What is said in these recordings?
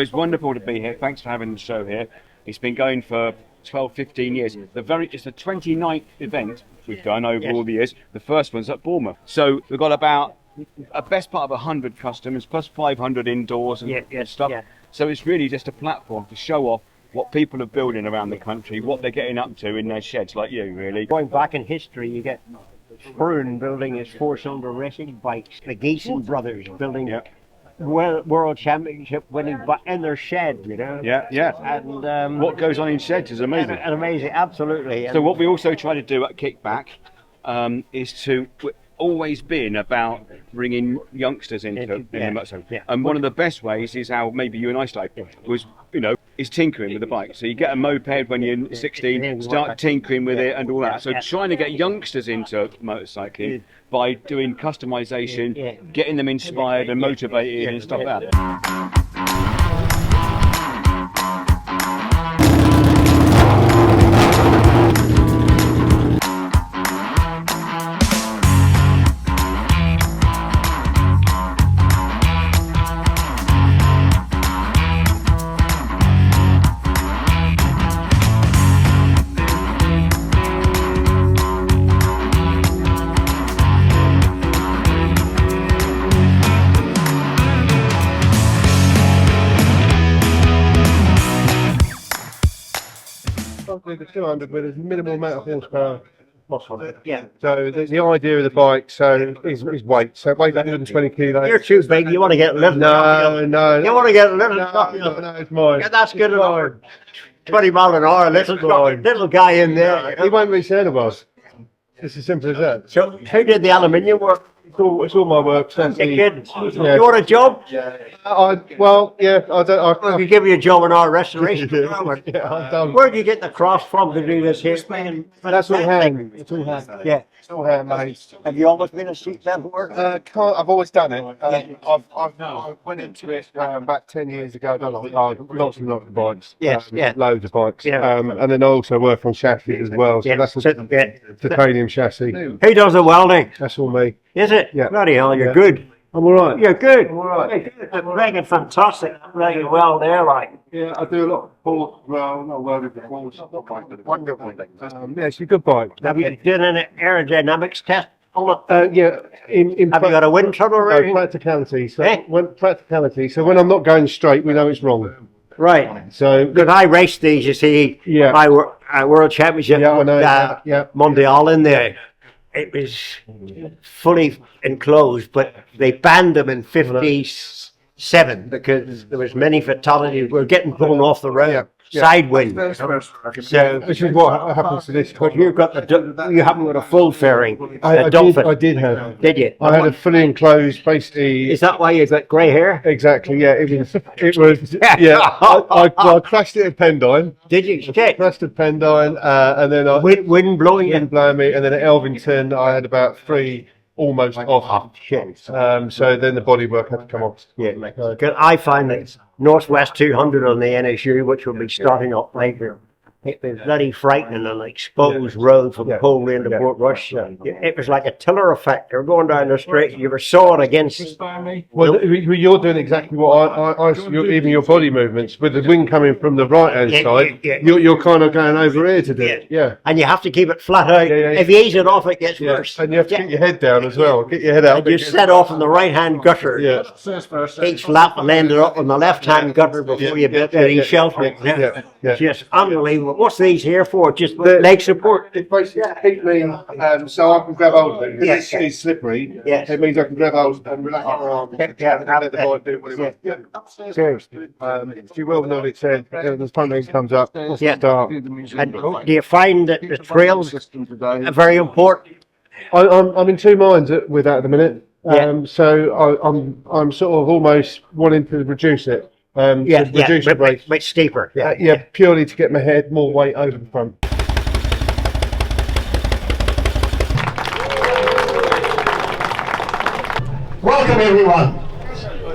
It's wonderful to be here. Thanks for having the show here. It's been going for 12, 15 years. It's the 29th event we've done over all the years. The first one's at Bournemouth. So we've got about a best part of 100 customers plus 500 indoors and stuff. Yeah. So it's really just a platform to show off what people are building around the country, what they're getting up to in their sheds, like you, really. Going back in history, you get Milbourn building his four-cylinder racing bikes, the Geeson brothers building world championship winning in their shed, you know. And what goes on in sheds is amazing. And amazing, absolutely. So what we also try to do at Kickback is to always been about bringing youngsters into the motor. And one of the best ways is how maybe you and I started was, is tinkering with the bike. So you get a moped when you're 16, start tinkering with it and all that. So trying to get youngsters into motorcycling by doing customization, getting them inspired and motivated and stuff like that. The 200 with a minimal amount of horsepower on it. So the idea of the bike is weight. So it weighs 120 kilos. You're too big. You want to get lifted? No. You want to get lifted? No, it's mine. Yeah, that's good enough. 20 mile an hour. Little guy in there. He won't be said of us. It's as simple as that. So who did the aluminium work? It's all my work. You want a job? I can give you a job in our restoration. I've done. Where do you get the cross from to do this here? That's all hand. It's all hand. Yeah. It's all handmade. Have you always been a seat metal worker? I've always done it. I went into it about 10 years ago. Done lots and lots of bikes. Loads of bikes. And then I also work on chassis as well. So that's a titanium chassis. Who does the welding? That's all me. Is it? Yeah. Bloody hell, you're good. I'm all right. You're good. I'm all right. You're making fantastic. Making well there, like. Yeah, I do a lot of balls as well. Not welding the balls. Wonderful. Yeah, it's a good bike. Have you done an aerodynamics test on it? Have you got a wind tunnel or anything? Practicality. So when I'm not going straight, we know it's wrong. Right. So because I raced these, you see, my world championship, Mondial in there. It was fully enclosed, but they banned them in 57 because there was many fatalities. We were getting blown off the road, side wind. So which is what happens to this. But you haven't got a full fairing. I did have. Did you? I had a fully enclosed, basically. Is that why you got grey hair? Exactly. Yeah. It was. Yeah. I crashed it at Pendine. Did you? Shit. Crashed at Pendine, and then wind blowing me, and then at Elvington I had about 3 almost off. Shit. So then the bodywork had to come off. Yeah. Because I find that Northwest 200 on the NSU, which will be starting up later, it was bloody frightening, an exposed road from Pole into Port Rush. It was like a tiller effect. You're going down the straight, you were sawing against. Well, you're doing exactly what even your body movements with the wind coming from the right hand side. You're kind of going over here to do it. Yeah. And you have to keep it flat out. If you ease it off, it gets worse. And you have to get your head down as well. Get your head out. And you set off on the right hand gutter. Yeah. Each lap and ended up on the left hand gutter before you built any shelter. Just unbelievable. What's these here for? Just leg support? It basically keep me so I can grab hold of it. It's slippery. It means I can grab hold and relax my arm. Let the bike do what it wants. Seriously. You will know it said the front end comes up. Start. And do you find that the trails are very important? I'm in two minds with that at the minute. So I'm sort of almost wanting to reduce it. Reduce the brakes. But steeper. Purely to get my head more weight over the front. Welcome everyone.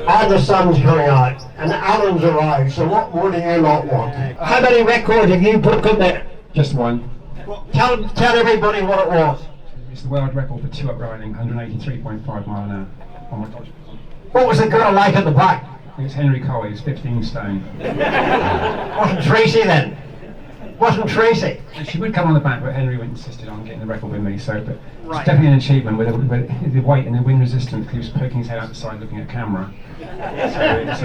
And the sun's coming out, and Alan's arrived. So what more do you lot want? How many records have you put in there? Just one. Well, tell everybody what it was. It's the world record for 2-up riding, 183.5 mile an hour on my touch. What was the girl like at the back? It's Henry Colley, he's 15 stone. Wasn't Tracy then? Wasn't Tracy? She would come on the back, but Henry insisted on getting the record with me, so, but Right. it's definitely an achievement with the weight and the wind resistance. He was poking his head out the side looking at camera. So it's,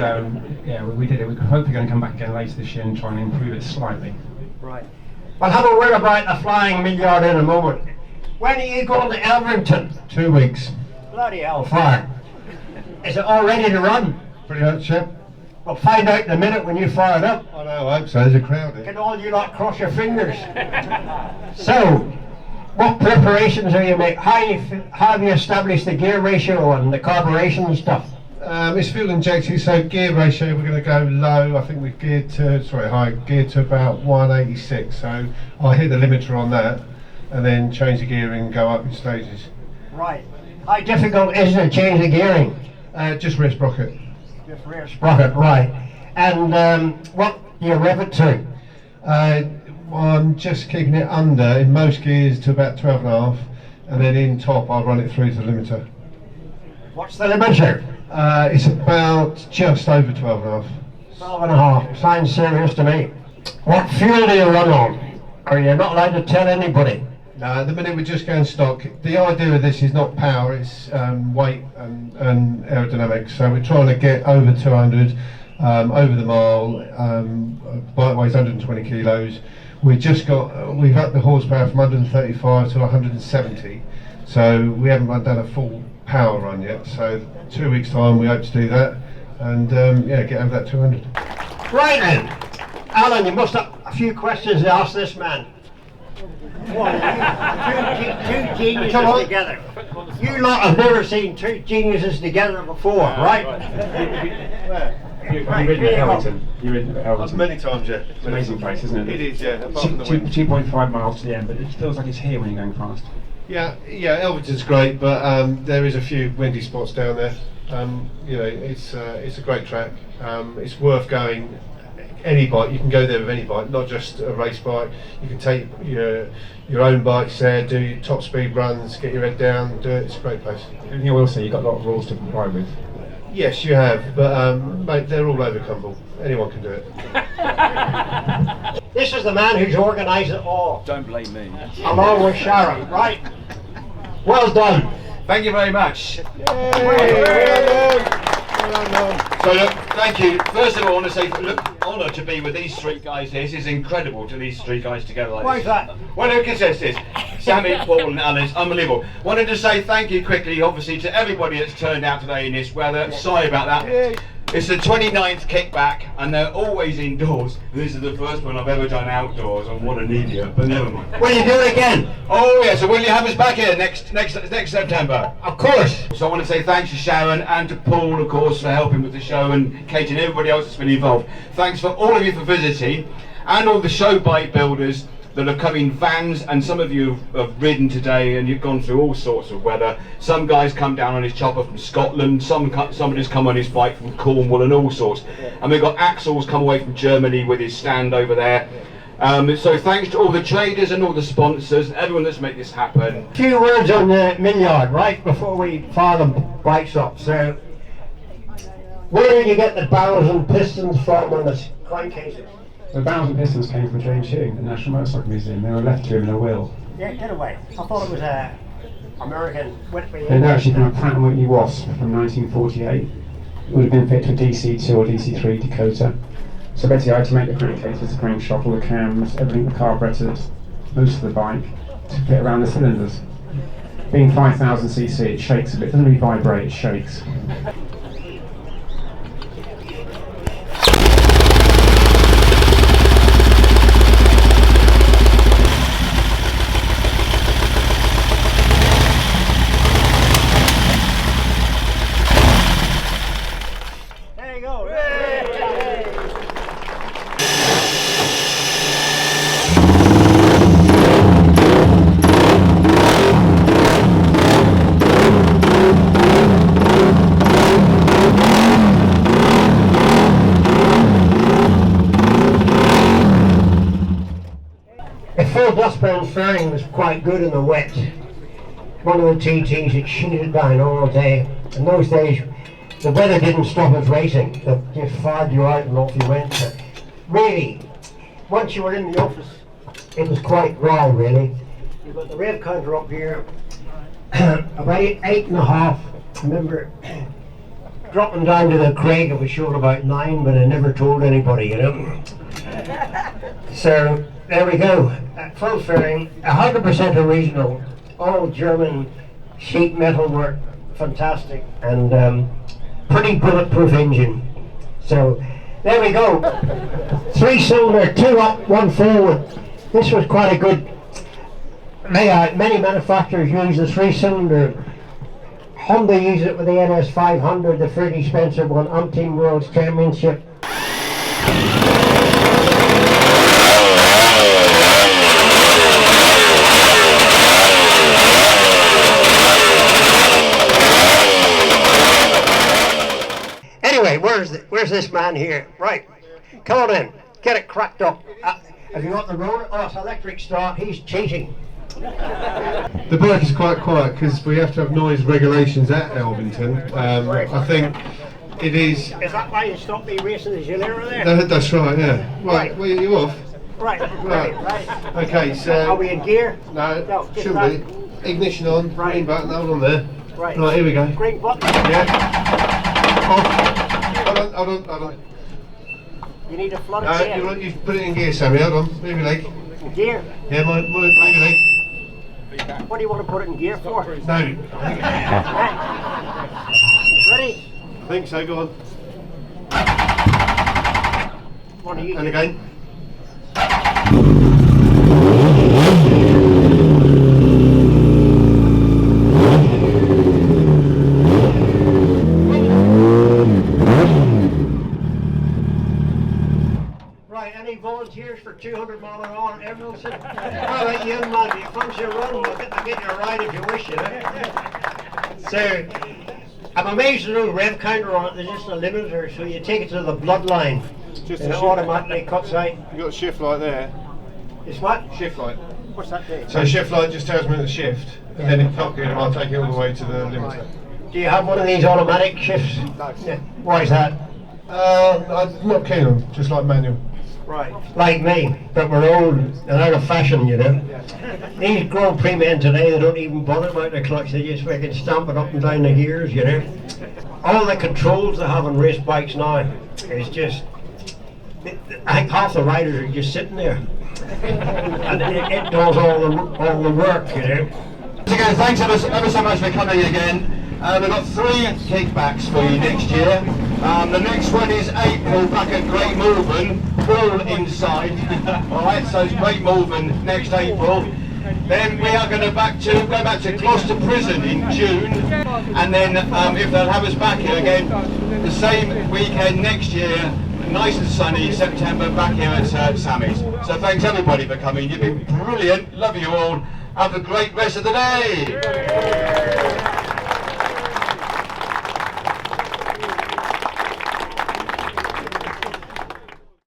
yeah, we did it. We're hopefully going to come back again later this year and try and improve it slightly. Right. We'll have a word about the Flying Millyard in a moment. When are you going to Elverington? 2 weeks. Bloody hell, far. Is it all ready to run? Pretty much, yeah. We'll find out in a minute when you fire it up. I know, I hope so. There's a crowd here. Can all you lot cross your fingers? So, what preparations are you making? How have you established the gear ratio and the carburation and stuff? It's fuel injected, so gear ratio we're going to go low. I think we've geared to, high, geared to about 186. So I'll hit the limiter on that and then change the gearing and go up in stages. Right. How difficult is it to change the gearing? Just rear sprocket. Just rear sprocket, right. And what do you rev it to? I'm just keeping it under in most gears to about 12.5, and then in top I'll run it through to the limiter. What's the limiter? It's about just over 12.5. 12.5. Sounds serious to me. What fuel do you run on? Or you're not allowed to tell anybody? No, at the minute we're just going stock. The idea of this is not power, it's weight and aerodynamics. So we're trying to get over 200, over the mile. Bike weighs 120 kilos. We've upped the horsepower from 135 to 170. So we haven't done a full power run yet. So 2 weeks time we hope to do that and yeah, get over that 200. Right then, Alan, you must have a few questions to ask this man. What, two geniuses together. You lot have never seen two geniuses together before, right? You've ridden at Elverington. You've ridden at Elverington. Many times, yeah. It's an amazing place, isn't it? It is, yeah. Apart from the wind. 2.5 miles to the end, but it feels like it's here when you're going fast. Yeah, Elverington's great, but there is a few windy spots down there. You know, it's a great track. It's worth going. Any bike, you can go there with any bike, not just a race bike. You can take your own bikes there, do your top speed runs, get your head down, do it. It's a great place. And I will say, you've got a lot of rules to comply with. Yes, you have, but mate, they're all overcomable. Anyone can do it. This is the man who's organised it all, Don't blame me. along with Sharon, right? Well done. Thank you very much. So look, thank you. First of all, I want to say, look, honour to be with these three guys here. This is incredible to these three guys together like Why this. is that? Well, look at this. Sammy, Paul and Alan, it's unbelievable. Wanted to say thank you quickly, obviously, to everybody that's turned out today in this weather. Sorry about that. It's the 29th Kickback, and they're always indoors. This is the first one I've ever done outdoors, and what an idiot, but never mind. Will you do it again? Oh yeah, so will you have us back here next September? Of course. So I want to say thanks to Sharon and to Paul, of course, for helping with the show, and Kate and everybody else that's been involved. Thanks for all of you for visiting, and all the show bike builders that have come in vans, and some of you have ridden today and you've gone through all sorts of weather. Some guys come down on his chopper from Scotland, somebody's come on his bike from Cornwall and all sorts. And we've got Axel's come away from Germany with his stand over there. So thanks to all the traders and all the sponsors and everyone that's made this happen. A few words on the Millyard, right, before we fire the bikes up. So, where did you get the barrels and pistons from on the crankcases? The barrels and pistons came from James Hugh, the National Motorcycle Museum. They were left to him in a will. Yeah, get away. I thought it was a American Whitby. They're actually from a Pratt & Whitney Wasp from 1948. It would have been fit to a DC2 or DC3 Dakota. So basically I had to make the crankcases, the crankshaft, all the cams, everything, the carburetors, most of the bike, to fit around the cylinders. Being 5,000cc, it shakes a bit. It doesn't really vibrate, it shakes. There you go. The full dustpan fairing was quite good in the wet. One of the TTs, it sheeted down all day. In those days, the weather didn't stop us racing. It just fired you out and off you went. But really, once you were in the office, it was quite dry, really. You've got the rev counter up here, about 8.5. I remember dropping down to the Craig, it was showing about 9, but I never told anybody, you know. So, there we go. Full fairing, 100% original, all German sheet metal work, fantastic, and pretty bulletproof engine. So, there we go. 3-cylinder, 2 up, 1 forward. This was quite a good layout. Many manufacturers use the 3-cylinder. Honda used it with the NS500, the Freddie Spencer won umpteen World Championship. Anyway, where's this man here? Right, come on in, get it cracked up. Have you got the roller? Oh, it's electric start, he's cheating. The bike is quite quiet because we have to have noise regulations at Elvington. I think it is. Is that why you stopped me racing the Gilera there? That's right, yeah. Right, well, you off? Right. Okay, so. Are we in gear? No, just should that. be. Ignition on, green button, hold on there. Right, here we go. Green button. Yeah. Off. Hold on. You need a flood No, of gear. you've put it in gear, Sammy, hold on. Move your leg. Gear? Yeah, move your leg. What do you want to put it in gear for? No. Ready? I think so, go on. What do you And do? again. Right, any volunteers for 200 mile an hour Emeraldson? All right, young man, you fancy a run? I'll get you a ride if you wish, you know. So, I'm amazed there's no rev counter on it, there's just a limiter, so you take it to the bloodline. Just And a it shift. automatically cuts out. You got a shift light there. It's what? Shift light. What's that do? So shift light just tells me the shift, and then it clock it and I'll take it all the way to the limiter. Do you have one of these automatic shifts? No. Yeah. Why is that? I'm not keen on, just like manual. Right. Like me, but we're old and out of fashion, you know. These Grand Prix men today, they don't even bother about the clutch, they just fucking stamp it up and down the gears, you know. All the controls they have on race bikes now is just, I think half the riders are just sitting there. And it does all the work, you know. Again, thanks ever so much for coming again. We've got 3 kickbacks for you next year. The next one is April back at Great Milbourn, all inside. Alright, so it's Great Milbourn next April. Then we are going to go back to Gloucester Prison in June, and then if they'll have us back here again, the same weekend next year, nice and sunny, September, back here at Sammy's. So thanks everybody for coming, you've been brilliant, love you all, have a great rest of the day!